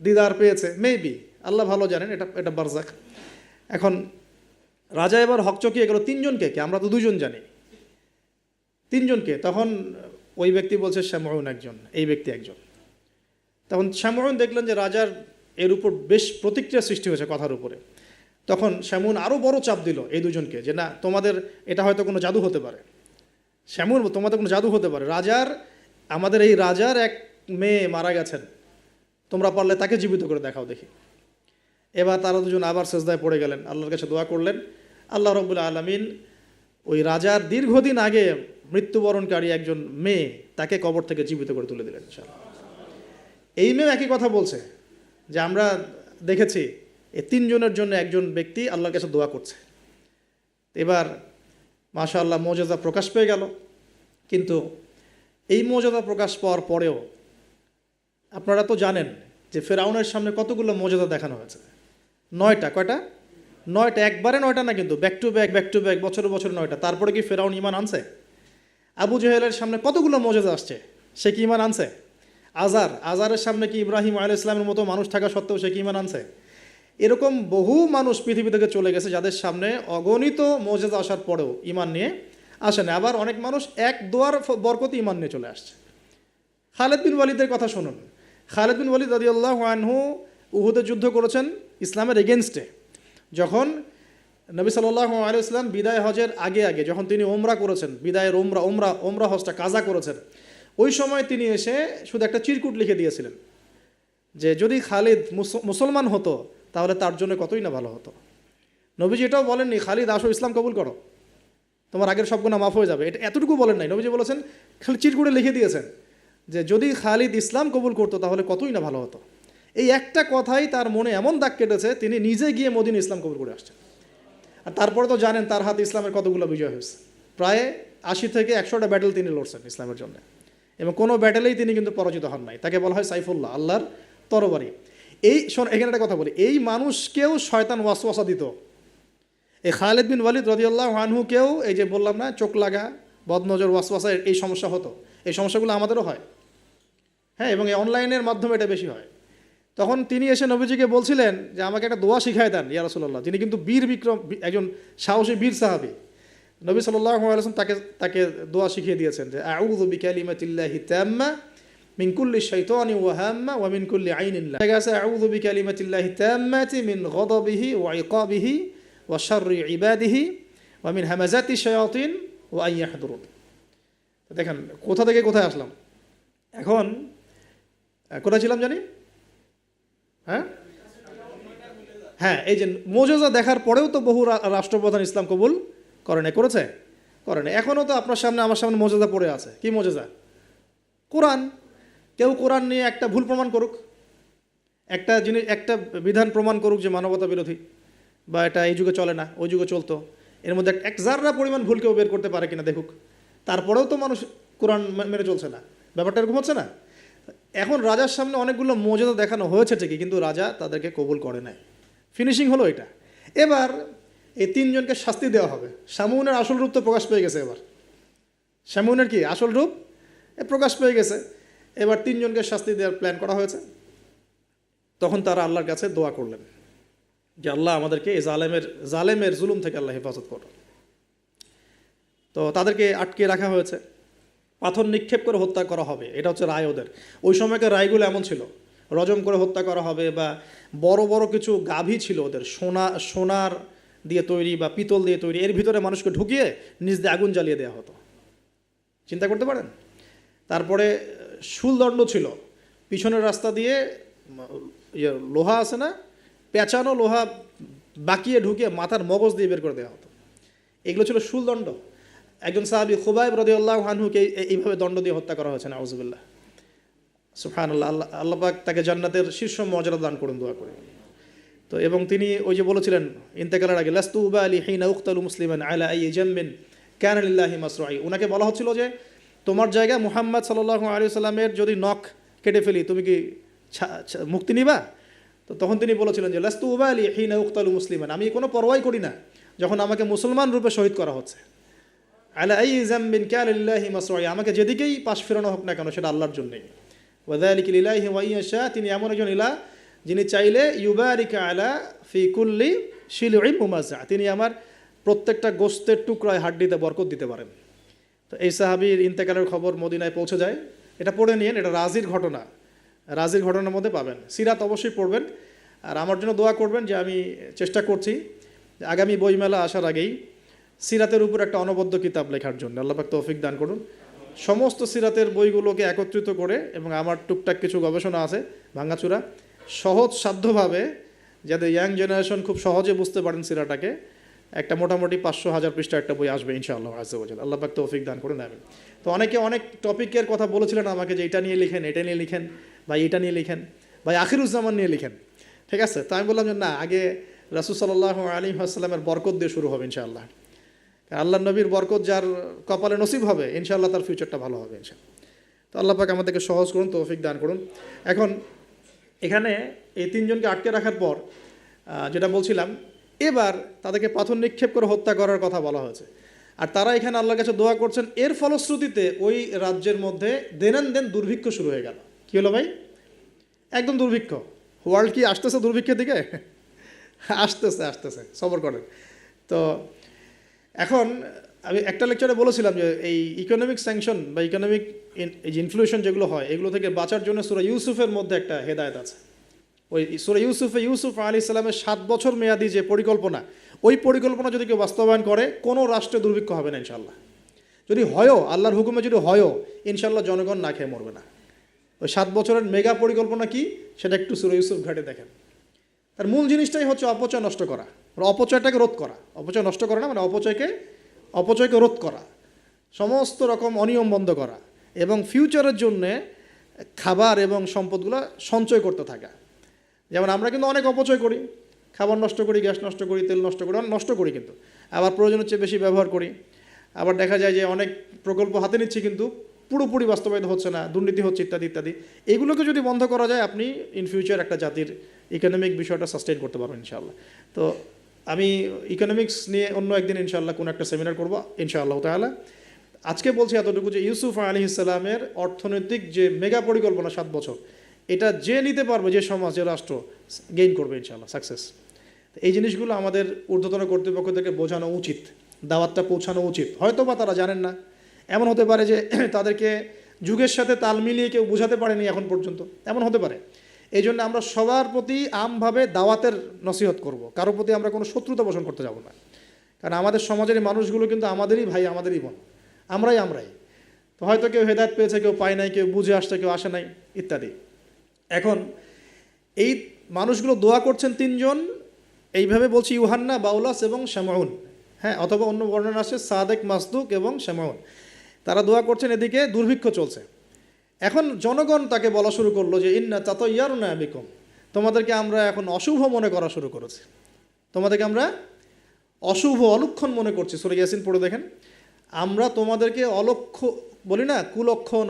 দিদার পেয়েছে, মেবি, আল্লাহ ভালো জানেন, এটা বারজাক। এখন রাজা এবার হকচকিয়ে গেল 3 জনকে, কে? আমরা তো 2 জন জানি, 3 জনকে। তখন ওই ব্যক্তি বলছে শামউন একজন, এই ব্যক্তি একজন। তখন শামউন দেখলেন যে রাজার এর উপর বেশ প্রতিক্রিয়া সৃষ্টি হয়েছে কথার উপরে। তখন শামউন আরও বড় চাপ দিল এই 2 জনকে, যে না, তোমাদের এটা হয়তো কোনো জাদু হতে পারে। শামউন, তোমাদের কোনো জাদু হতে পারে, আমাদের এই রাজার এক মেয়ে মারা গেছেন, তোমরা পারলে তাকে জীবিত করে দেখাও দেখি। এবার তারা 2 জন আবার সেজদায় পড়ে গেলেন, আল্লাহর কাছে দোয়া করলেন। আল্লাহ রাব্বুল আলামিন ওই রাজার দীর্ঘদিন আগে মৃত্যুবরণকারী একজন মেয়ে, তাকে কবর থেকে জীবিত করে তুলে দিলেন। এই মেয়ে একই কথা বলছে যে আমরা দেখেছি এই 3 জনের জন্য একজন ব্যক্তি আল্লাহর কাছে দোয়া করছে। এবার মাশাআল্লাহ মুজিজা প্রকাশ পেয়ে গেল। কিন্তু এই মুজিজা প্রকাশ পাওয়ার পরেও আপনারা তো জানেন যে ফেরাউনের সামনে কতগুলো মুজিজা দেখানো হয়েছে। 9টা। কয়টা? 9টা। একবারে 9টা না, কিন্তু ব্যাক টু ব্যাক, বছর বছর 9টা। তারপরে কি ফেরাউন ঈমান আনছে? আবু জেহেলের সামনে কতগুলো মুজিজা আসছে, সে কি ঈমান আনছে? আজারের সামনে কি ইব্রাহিম আলাইহিস সালামের মতো মানুষ থাকা সত্ত্বেও সে কি ঈমান আনছে? এরকম বহু মানুষ পৃথিবী থেকে চলে গেছে যাদের সামনে অগণিত মুজিজা আসার পরেও ঈমান নিয়ে আসে না। আবার অনেক মানুষ এক দোয়ার বরকতে ঈমান নিয়ে চলে আসছে। খালিদ বিন ওয়ালিদের কথা শুনুন। খালিদ বিন ওয়ালিদ রাদিয়াল্লাহু আনহু উহুদে যুদ্ধ করেছেন ইসলামের এগেনস্টে। যখন নবী সাল্লাল্লাহু আলাইহি ওয়াসাল্লাম বিদায় হজের আগে যখন তিনি ওমরা করেছেন, বিদায়ের ওমরা হজটা কাজা করেছেন, ওই সময় তিনি এসে শুধু একটা চিরকুট লিখে দিয়েছিলেন যে যদি খালিদ মুসলমান হতো তাহলে তার জন্য কতই না ভালো হতো। নবীজি এটাও বলেননি খালিদ আসো ইসলাম কবুল করো, তোমার আগের সব গুনাহ মাফ হয়ে যাবে, এটা এতটুকু বলেন নাই। নবীজি বলেছেন, খালি চিরকুটে লিখে দিয়েছেন যে যদি খালিদ ইসলাম কবুল করতো তাহলে কতই না ভালো হতো। এই একটা কথাই তার মনে এমন দাগ কেটেছে, তিনি নিজে গিয়ে মদিনা ইসলাম কবুল করে আসছেন। আর তারপরে তো জানেন তার হাতে ইসলামের কতগুলো বিজয় হয়েছে। প্রায় 80 থেকে 100টা ব্যাটেল তিনি লড়ছেন ইসলামের জন্য, এবং কোনো ব্যাটেলেই তিনি কিন্তু পরাজিত হন নাই। তাকে বলা হয় সাইফুল্লাহ, আল্লাহর তরবারি। এখানে একটা কথা বলি, এই মানুষকেও শয়তান ওয়াসওয়াসা দিত। এই খালিদ বিন ওয়ালিদ রাদিয়াল্লাহু আনহুকেও এই যে বললাম না, চোখ লাগা, বদনজর, ওয়াসওয়াসা, এই সমস্যা হতো। এই সমস্যাগুলো আমাদেরও হয়, হ্যাঁ, এবং এই অনলাইনের মাধ্যমে এটা বেশি হয়। তখন তিনি এসে নবীজিকে বলছিলেন যে আমাকে একটা দোয়া শিখায় দেন ইয়া রাসূলুল্লাহ। তিনি কিন্তু বীর বিক্রম, একজন সাহসী বীর সাহাবী। নবী সাল্লাল্লাহু আলাইহি ওয়াসাল্লাম তাকে দোয়া শিখিয়ে দিয়েছেন যে আউযু বিকালিমাতিল্লাহি তাম্মা মিন কুল্লি শাইতানি ওয়া হাম্মা ওয়া মিন কুল্লি আইনিন লা। ঠিক আছে, আউযু বিকালিমাতিল্লাহি তাম্মাতি মিন গাদাবিহি ওয়া ইকাবিহি ওয়া শাররি ইবাদিহি ওয়া মিন হামাজাতি শায়াতিন ওয়া আন ইয়াহদুরুন। দেখেন কোথা থেকে কোথায় আসলাম। এখন কোথায় ছিলাম জানি? হ্যাঁ, এই যে মুজিজা দেখার পরেও তো বহু রাষ্ট্রপ্রধান ইসলাম কবুল করে না, করেছে? করে না। এখনও তো আপনার সামনে আমার সামনে মুজিজা পড়ে আছে। কি মুজিজা? কোরআন। কেউ কোরআন নিয়ে একটা ভুল প্রমাণ করুক, একটা বিধান প্রমাণ করুক যে মানবতা বিরোধী, বা এটা এই যুগে চলে না, ওই যুগে চলতো, এর মধ্যে এক জাররা পরিমাণ ভুল কেউ বের করতে পারে কিনা দেখুক। তারপরেও তো মানুষ কোরআন মেনে চলছে না। ব্যাপারটা এরকম হচ্ছে না? এখন রাজার সামনে অনেকগুলো মুজিজা দেখানো হয়েছে ঠিকই, কিন্তু রাজা তাদেরকে কবুল করে নাই। ফিনিশিং হলো এটা। এবার এই 3 জনকে শাস্তি দেওয়া হবে। শামউনের আসল রূপ তো প্রকাশ পেয়ে গেছে। এবার শামউনের কি আসল রূপ প্রকাশ পেয়ে গেছে। এবার 3 জনকে শাস্তি দেওয়ার প্ল্যান করা হয়েছে। তখন তারা আল্লাহর কাছে দোয়া করলেন যে আল্লাহ আমাদেরকে এই জালেমের জুলুম থেকে আল্লাহ হেফাজত করো। তো তাদেরকে আটকে রাখা হয়েছে, পাথর নিক্ষেপ করে হত্যা করা হবে, এটা হচ্ছে রায় ওদের। ওই সময়কার রায়গুলো এমন ছিল, রজম করে হত্যা করা হবে, বা বড় বড় কিছু গাভী ছিল ওদের, সোনার দিয়ে তৈরি বা পিতল দিয়ে তৈরি, এর ভিতরে মানুষকে ঢুকিয়ে নিজ দিয়ে আগুন জ্বালিয়ে দেওয়া হতো। চিন্তা করতে পারেন? তারপরে শুলদণ্ড ছিল, পিছনের রাস্তা দিয়ে লোহা আছে না, পেঁচানো লোহা বাকিয়ে ঢুকিয়ে মাথার মগজ দিয়ে বের করে দেওয়া হতো। এগুলো ছিল শুলদণ্ড। একজন সাহাবী খুবাইব রাদিয়াল্লাহু আনহুকে এইভাবে দণ্ড দিয়ে হত্যা করা হয়েছে, নাউযুবিল্লাহ। সুবহানাল্লাহ। আল্লাহ পাক তাকে জান্নাতের শীর্ষ মর্যাদা দান করুন, দোয়া করি। তো এবং তিনি ওই যে বলেছিলেন ইন্তেকালের আগে, লাস্তু উবালি হিনা উকতালু মুসলিমান আলা আই জামবিন কানা লিল্লাহি মাসরুই। ওনাকে বলা হচ্ছিল যে তোমার জায়গায় মুহাম্মদ সাল্লাল্লাহু আলাইহি ওয়াসাল্লামের যদি নখ কেটে ফেলি, তুমি কি মুক্তি নিবা? তো তখন তিনি বলেছিলেন যে লাস্তু উবালি হিনা উক্তালু মুসলিমান, আমি কোনো পরোয়াই করি না যখন আমাকে মুসলমান রূপে শহীদ করা হচ্ছে। আলা আই জামবিন কালিল্লাহি মাসউই, আমাকে যেদিকেই পাশ ফেরানো হোক না কেন সেটা আল্লাহর জন্যই। ওয়াযালিকা লিল্লাহি ওয়া ইয়াশা, তিনি এমন একজন ইলাহ যিনি চাইলে ইউবারিকা আলা ফি কুল্লি শিলউইন মুমাজ্জা, তিনি আমার প্রত্যেকটা গোস্তের টুকরায় হাড্ডিতে বরকত দিতে পারেন। তো এই সাহাবীর ইন্তেকালের খবর মদিনায় পৌঁছে যায়। এটা পড়ে নিয়েন, এটা রাজির ঘটনা, রাজির ঘটনার মধ্যে পাবেন। সিরাত অবশ্যই পড়বেন, আর আমার জন্য দোয়া করবেন যে আমি চেষ্টা করছি আগামী বইমেলা আসার আগেই সিরাতের উপর একটা অনবদ্য কিতাব লেখার জন্য। আল্লাহ পাক তৌফিক দান করুন। সমস্ত সিরাতের বইগুলোকে একত্রিত করে, এবং আমার টুকটাক কিছু গবেষণা আছে ভাঙাচুরা, সহজ সাধ্যভাবে, যাতে ইয়াং জেনারেশন খুব সহজে বুঝতে পারেন সিরাটাকে, একটা মোটামুটি 500,000 পৃষ্ঠা একটা বই আসবে ইনশাআল্লাহ আযজা ওয়া জাল্লা। আল্লাহ পাক তৌফিক দান করুন, আমিন। তো অনেকে অনেক টপিকের কথা বলেছিলেন আমাকে যে এটা নিয়ে লিখেন, এটা নিয়ে লিখেন, ভাই এটা নিয়ে লিখেন, ভাই আখিরুজ্জামান নিয়ে লিখেন, ঠিক আছে? তো আমি বললাম যে না, আগে রাসূল সাল্লাল্লাহু আলাইহি ওয়াসাল্লামের বরকত দিয়ে শুরু হবে ইনশাআল্লাহ। আল্লাহ নবীর বরকত যার কপালে নসিব হবে ইনশাআল্লাহ তার ফিউচারটা ভালো হবে ইনশাআল্লাহ। তো আল্লাহ পাক আমাদেরকে সহজ করুন, তৌফিক দান করুন। এখন এখানে এই তিনজনকে আটকে রাখার পর যেটা বলছিলাম, এবার তাদেরকে পাথর নিক্ষেপ করে হত্যা করার কথা বলা হয়েছে, আর তারা এখানে আল্লাহর কাছে দোয়া করছেন। এর ফলশ্রুতিতে ওই রাজ্যের মধ্যে দেন দুর্ভিক্ষ শুরু হয়ে গেল। কী হলো ভাই? একদম দুর্ভিক্ষ। ওয়ার্ল্ড কি আসতেছে দুর্ভিক্ষের দিকে? আসতেছে, সবর করেন। তো এখন আমি একটা লেকচারে বলেছিলাম যে এই ইকোনমিক স্যাংশন বা ইকোনমিক এই যে ইনফ্লুয়েশন যেগুলো হয়, এগুলো থেকে বাঁচার জন্য সূরা ইউসুফের মধ্যে একটা হেদায়েত আছে। ওই সূরা ইউসুফ আলাইহিস সালামের 7 বছর মেয়াদি যে পরিকল্পনা, ওই পরিকল্পনা যদি কেউ বাস্তবায়ন করে, কোনো রাষ্ট্রে দুর্ভিক্ষ হবে না ইনশাআল্লাহ। যদি হয়ও, আল্লাহর হুকুমে যদি হয়ও, ইনশাআল্লাহ জনগণ না খেয়ে মরবে না। ওই 7 বছরের মেগা পরিকল্পনা কি সেটা একটু সূরা ইউসুফ ঘাটে দেখেন। তার মূল জিনিসটাই হচ্ছে অপচয় নষ্ট করা, অপচয়টাকে রোধ করা। অপচয় নষ্ট করা না, মানে অপচয়কে রোধ করা, সমস্ত রকম অনিয়ম বন্ধ করা, এবং ফিউচারের জন্যে খাবার এবং সম্পদগুলো সঞ্চয় করতে থাকা। যেমন আমরা কিন্তু অনেক অপচয় করি, খাবার নষ্ট করি, গ্যাস নষ্ট করি, তেল নষ্ট করি, নষ্ট করি, কিন্তু আবার প্রয়োজনের চেয়ে বেশি ব্যবহার করি। আবার দেখা যায় যে অনেক প্রকল্প হাতে নিচ্ছি কিন্তু পুরোপুরি বাস্তবায়িত হচ্ছে না, দুর্নীতি হচ্ছে, ইত্যাদি ইত্যাদি। এগুলোকে যদি বন্ধ করা যায়, আপনি ইন ফিউচার একটা জাতির ইকোনমিক বিষয়টা সাস্টেইন করতে পারবেন ইনশাআল্লাহ। তো আমি ইকোনমিক্স নিয়ে অন্য একদিন ইনশাআল্লাহ কোনো একটা সেমিনার করবো ইনশাআল্লাহ তাআলা। আজকে বলছি এতটুকু যে ইউসুফ আলাইহিস সালামের অর্থনৈতিক যে মেগা পরিকল্পনা 7 বছর, এটা যে নিতে পারবে, যে সমাজ, যে রাষ্ট্র, গেইন করবে ইনশাআল্লাহ, সাকসেস। এই জিনিসগুলো আমাদের ঊর্ধ্বতন কর্তৃপক্ষদেরকে বোঝানো উচিত, দাওয়াতটা পৌঁছানো উচিত। হয়তো বা তারা জানেন না, এমন হতে পারে যে তাদেরকে যুগের সাথে তাল মিলিয়ে কেউ বোঝাতে পারেনি এখন পর্যন্ত, এমন হতে পারে। এই জন্য আমরা সবার প্রতি আমভাবে দাওয়াতের নসিহত করব, কারোর প্রতি আমরা কোনো শত্রুতা পোষণ করতে যাব না। কারণ আমাদের সমাজের মানুষগুলো কিন্তু আমাদেরই ভাই, আমাদেরই বোন, আমরাই। তো হয়তো কেউ হেদায়েত পেয়েছে, কেউ পায় নাই, কেউ বুঝে আসছে, কেউ আসে নাই, ইত্যাদি। এখন এই মানুষগুলো দোয়া করছেন তিনজন, এইভাবে বলছি, ইউহান্না, বাউলাস এবং শামাউন। হ্যাঁ, অথবা অন্য বর্ণনা আসছে সাদেক, মাসদুক এবং শামাউন। তারা দোয়া করছেন, এদিকে দুর্ভিক্ষ চলছে। এখন জনগণ তাকে বলা শুরু করলো যে ইন্না তাতায়্যারুনা বিকুম, তোমাদেরকে আমরা এখন অশুভ মনে করা শুরু করেছি, তোমাদেরকে আমরা অশুভ, অলক্ষণ মনে করছি। সূরা ইয়াসিন পড়ে দেখেন, আমরা তোমাদেরকে অলক্ষ্য বলি না, কুলক্ষণ,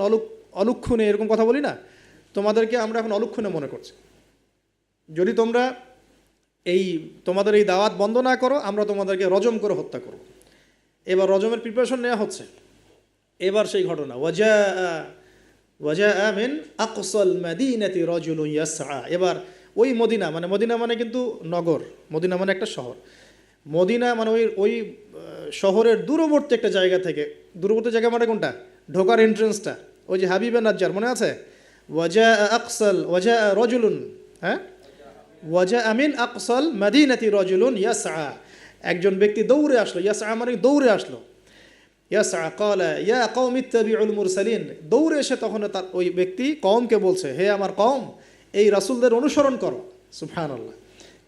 অলক্ষণে, এরকম কথা বলি না, তোমাদেরকে আমরা এখন অলক্ষণে মনে করছি। যদি তোমরা তোমাদের এই দাওয়াত বন্ধ না করো, আমরা তোমাদেরকে রজম করে হত্যা করব। এবার রজমের প্রিপারেশন নেওয়া হচ্ছে। এবার সেই ঘটনা, ওয়াজা মিন আকসাল মাদিনাতি রাজুলুন ইয়াসআ। এবার ওই মদিনা মানে কিন্তু নগর, মদিনা মানে একটা শহর, মদিনা মানে ওই শহরের দূরবর্তী একটা জায়গা থেকে, দূরবর্তী জায়গা মানে কোনটা? ঢোকার এন্ট্রেন্সটা, ওই যে হাবিবে নাজ্জার, মনে আছে? ওয়াজা রাজুলুন, হ্যাঁ, ওয়াজা মিন আকসাল মাদিনাতি রাজুলুন ইয়াসআ, একজন ব্যক্তি দৌড়ে আসলো। ইয়াসআ মানে দৌড়ে আসলো। ইয়াসআ ক্বালা ইয়া কওমি ইত্তাবিউল মুরসালিন, দৌড়ে এসে তখন তার ওই ব্যক্তি কওমকে বলছে, হে আমার কওম, এই রাসূলদের অনুসরণ করো। সুবহানাল্লাহ।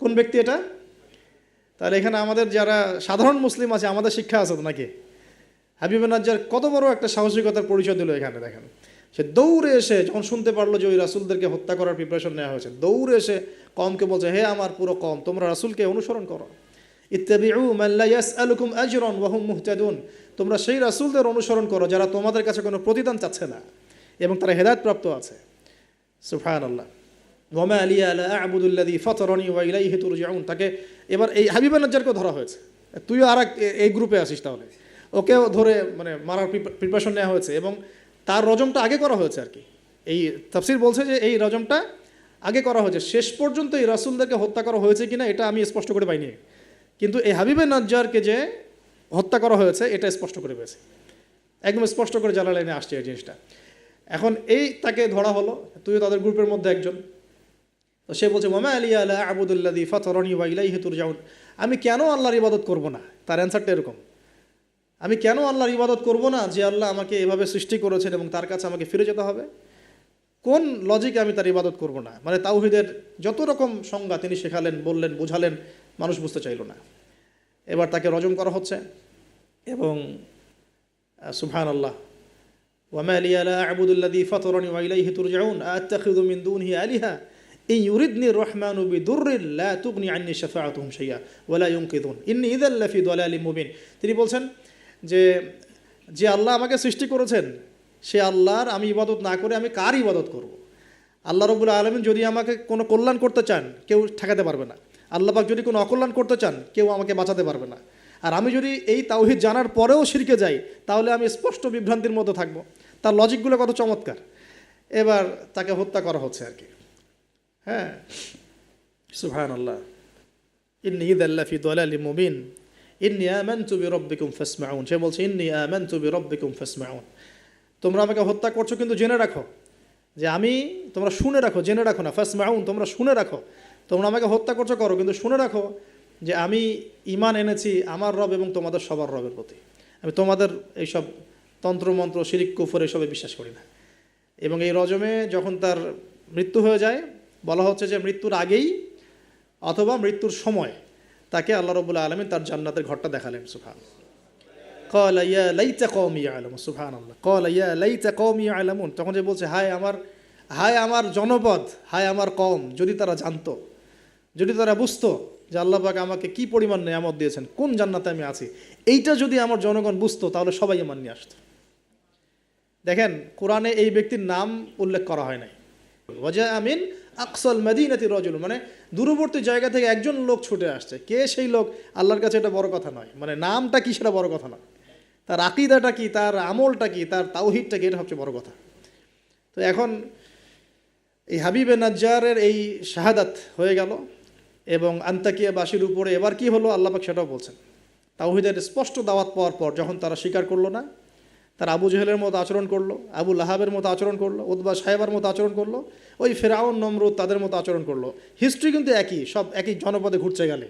কোন ব্যক্তি এটা? তাহলে এখানে আমাদের যারা সাধারণ মুসলিম আছে, আমাদের শিক্ষা আছে তো নাকি? হাবিবে নাজ্জার কত বড় একটা সাহসিকতার পরিচয় দিল এখানে, দেখেন। সে দৌড়ে এসে যখন শুনতে পারলো যে ওই রাসূলদেরকে হত্যা করার প্রিপারেশন নেওয়া হয়েছে, দৌড়ে এসে কওমকে বলছে, হে আমার পুরো কওম, তোমরা রাসূলকে অনুসরণ করো। ইত্তাবিউ মান লা ইয়াসআলুকুম আজরান ওয়া হুম মুহতাদুন, তোমরা সেই রাসূলদের অনুসরণ করো যারা তোমাদের কাছে কোনো প্রতিদান চাচ্ছে না এবং তারা হেদায়েত প্রাপ্ত আছে। সুবহানাল্লাহ। ওয়ামা আলিয়া লা আ'বুদুল্লাযী ফাতারানি ওয়া ইলাইহি তুরজাউন। তাকে এবার এই হাবিব নাজ্জারকেও ধরা হয়েছে, তুইও আর এই গ্রুপে আসিস, তাহলে ওকেও ধরে মানে মারার প্রিপারেশন নেওয়া হয়েছে এবং তার রজমটা আগে করা হয়েছে আর কি। এই তাফসীর বলছে যে এই রজমটা আগে করা হয়েছে, শেষ পর্যন্ত এই রাসূলদেরকে হত্যা করা হয়েছে কিনা এটা আমি স্পষ্ট করে পাইনি, কিন্তু এই হাবিবে নাজ্জারকে যে হত্যা করা হয়েছে এটা স্পষ্ট করে পেয়েছে, একদম স্পষ্ট করে জালালাইনে আসছে এই জিনিসটা। এখন এই তাকে ধরা হলো, তুইও তাদের গ্রুপের মধ্যে একজন। তো সে বলছে ওয়ামা আলিয়া লা আ'বুদুল্লাযী ফাতারানি ওয়া ইলাইহি তুরজাউন, আমি কেন আল্লাহর ইবাদত করব না? তার অ্যান্সারটা এরকম, আমি কেন আল্লাহর ইবাদত করব না যে আল্লাহ আমাকে এভাবে সৃষ্টি করেছেন এবং তার কাছে আমাকে ফিরে যেতে হবে? কোন লজিকে আমি তার ইবাদত করব না? মানে তাওহীদের যত রকম সংজ্ঞা তিনি শেখালেন, বললেন, বোঝালেন, মানুষ বুঝতে চাইল না। এবার তাকে রজম করা হচ্ছে এবং সুবহানাল্লাহ, ওয়ামা লিয়া লা আ'বুদুল্লাযী ফাতারানি ওয়া ইলাইহি তুরজাউন আ'তাখিযু মিন দুনিহি আলিহা ইন ইউরিদনি রাহমানু বিদুররিন লা তুগনি আন্নী শাফাআতুহুম শাইআ ওয়া লা ইউনকিযুন ইন্নী ইযাল লাফি দালালিম মুবিন। তিনি বলছেন যে আল্লাহ আমাকে সৃষ্টি করেছেন সে আল্লাহর আমি ইবাদত না করে আমি কার ইবাদত করব? আল্লাহ রাব্বুল আলামিন যদি আমাকে কোনো কল্যাণ করতে চান কেউ ঠেকাতে পারবে না, আল্লাহ পাক যদি কোনো অকল্যাণ করতে চান কেউ আমাকে বাঁচাতে পারবে না। আর আমি যদি এই তাওহীদ জানার পরেও শিরকে যাই তাহলে আমি স্পষ্ট বিভ্রান্তির মধ্যে থাকবো। তার লজিকগুলো কত চমৎকার। এবার তাকে হত্যা করা হচ্ছে আর কি। হ্যাঁ, সুবহানাল্লাহ, ইন্নী ইযাল লাফি দালালিম মুবিন ইন্নী আমানতু বিরাব্বিকুম ফাসমাউন। সে বলছে ইন্নী আমানতু বিরাব্বিকুম ফাসমাউন, তোমরা আমাকে হত্যা করছো কিন্তু জেনে রাখো যে আমি, তোমরা শুনে রাখো, জেনে রাখো না, ফাসমাউন তোমরা শুনে রাখো, তোমরা আমাকে হত্যা করছো করো কিন্তু শুনে রাখো যে আমি ঈমান এনেছি আমার রব এবং তোমাদের সবার রবের প্রতি। আমি তোমাদের এইসব তন্ত্রমন্ত্র শিরিক কুফর এসবে বিশ্বাস করি না। এবং এই রজমে যখন তার মৃত্যু হয়ে যায় বলা হচ্ছে যে মৃত্যুর আগেই অথবা মৃত্যুর সময় তাকে আল্লাহ রাব্বুল আলামিন তার জান্নাতের ঘরটা দেখালেন। সুবহানাল্লাহ, ক্বালা ইয়া লাইতা কওমি ইয়ালামুন। সুবহানাল্লাহ, ক্বালা ইয়া লাইতা কওমি ইয়ালামুন, তখন যে বলছে হায় আমার জনপদ, হায় আমার কওম, যদি তারা জানতো, যদি তারা বুঝতো যে আল্লাহ পাক আমাকে কি পরিমাণ নেয়ামত দিয়েছেন, কোন জান্নাতে আমি আছি, এইটা যদি আমার জনগণ বুঝতো তাহলে সবাই ঈমান নিয়ে আসতো। দেখেন কোরআনে এই ব্যক্তির নাম উল্লেখ করা হয় নাই। ওয়াজা আমিন আকসাল মাদিনাতি রাজুল, মানে দূরবর্তী জায়গা থেকে একজন লোক ছুটে আসছে, কে সেই লোক আল্লাহর কাছে এটা বড় কথা নয়, মানে নামটা কি সেটা বড় কথা নয়, তার আকীদাটা কি, তার আমলটা কি, তার তাওহীদটা কি, এটা সবচেয়ে বড় কথা। তো এখন এই হাবিবে নাজ্জারের এই শাহাদাত হয়ে গেল এবং আন্তাকিয়াবাসীর উপরে এবার কি হলো আল্লাহ পাক সেটাও বলছেন। তাওহীদের স্পষ্ট দাওয়াত পাওয়ার পর যখন তারা স্বীকার করলো না, তারা আবু জেহেলের মতো আচরণ করলো, আবু লাহাবের মতো আচরণ করলো, উতবা সাহেবার মতো আচরণ করলো, ওই ফেরাউন নমরুদ তাদের মতো আচরণ করলো। হিস্ট্রি কিন্তু একই, সব একই জনপদে ঘুরছে গেলে।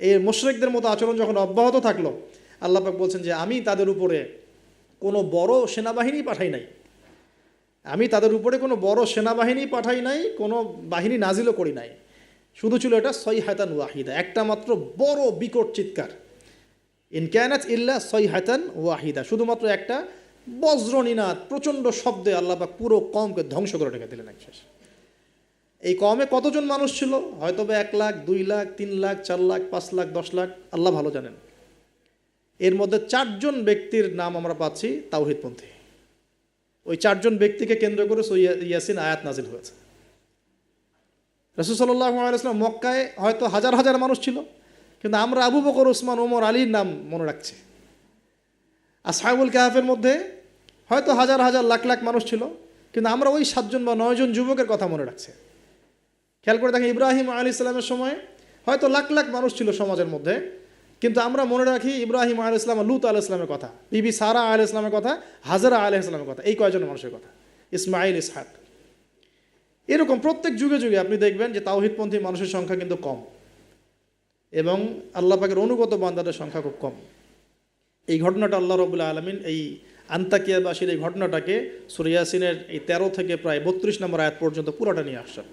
এই মুশরিকদের মতো আচরণ যখন অব্যাহত থাকলো, আল্লাহ পাক বলছেন যে আমি তাদের উপরে কোনো বড় সেনাবাহিনী পাঠাই নাই, আমি তাদের উপরে কোনো বড় সেনাবাহিনী পাঠাই নাই, কোনো বাহিনী নাজিলও করি নাই, শুধু ছিল এটা সয়হাতান ওয়াহিদা, একটা মাত্র বড় বিকট চিৎকার। ইন কানাত ইল্লা সয়হাতান ওয়াহিদা, শুধুমাত্র একটা বজ্রনিনাদ, প্রচণ্ড শব্দে আল্লাহ পাক পুরো কওমকে ধ্বংস করে রেখে দিলেন একশেষ। এই কওমে কতজন মানুষ ছিল? হয়তো বা 1 লাখ, 2 লাখ, 3 লাখ, 4 লাখ, 5 লাখ, 10 লাখ, আল্লাহ ভালো জানেন। এর মধ্যে 4 জন ব্যক্তির নাম আমরা পাচ্ছি তাওহীদপন্থী। ওই 4 জন ব্যক্তিকে কেন্দ্র করে সূরা ইয়াসিন আয়াত নাজিল হয়েছে। রাসূল সাল্লাল্লাহু আলাইহি ওয়াসাল্লাম মক্কায় হয়তো হাজার হাজার মানুষ ছিল, কিন্তু আমরা আবু বকর, ওসমান, ওমর, আলীর নাম মনে রাখছি। আসহাবুল কাহাফের মধ্যে হয়তো হাজার হাজার লাখ লাখ মানুষ ছিল, কিন্তু আমরা ওই 7 জন বা 9 জন যুবকের কথা মনে রাখছি। খেয়াল করে দেখেন ইব্রাহিম আলাইহিস সালামের সময় হয়তো লাখ লাখ মানুষ ছিল সমাজের মধ্যে, কিন্তু আমরা মনে রাখি ইব্রাহিম আলাইহিস সালাম, লূত আলাইহিস সালামের কথা, বিবি সারা আলাইহিস সালামের কথা, হাজরা আলাইহিস সালামের কথা, এই কয়জন মানুষের কথা, ইসমাইল, ইসহাক। এরকম প্রত্যেক যুগে যুগে আপনি দেখবেন যে তাওহীদপন্থী মানুষের সংখ্যা কিন্তু কম এবং আল্লাহ পাকের অনুগত বান্দাদের সংখ্যা খুব কম। এই ঘটনাটা আল্লাহ রাব্বুল আলামিন এই আন্তাকিয়াবাসীর এই ঘটনাটাকে সূরা ইয়াসিনের এই 13 থেকে প্রায় 32 নম্বর আয়াত পর্যন্ত পুরোটা নিয়ে আসছেন।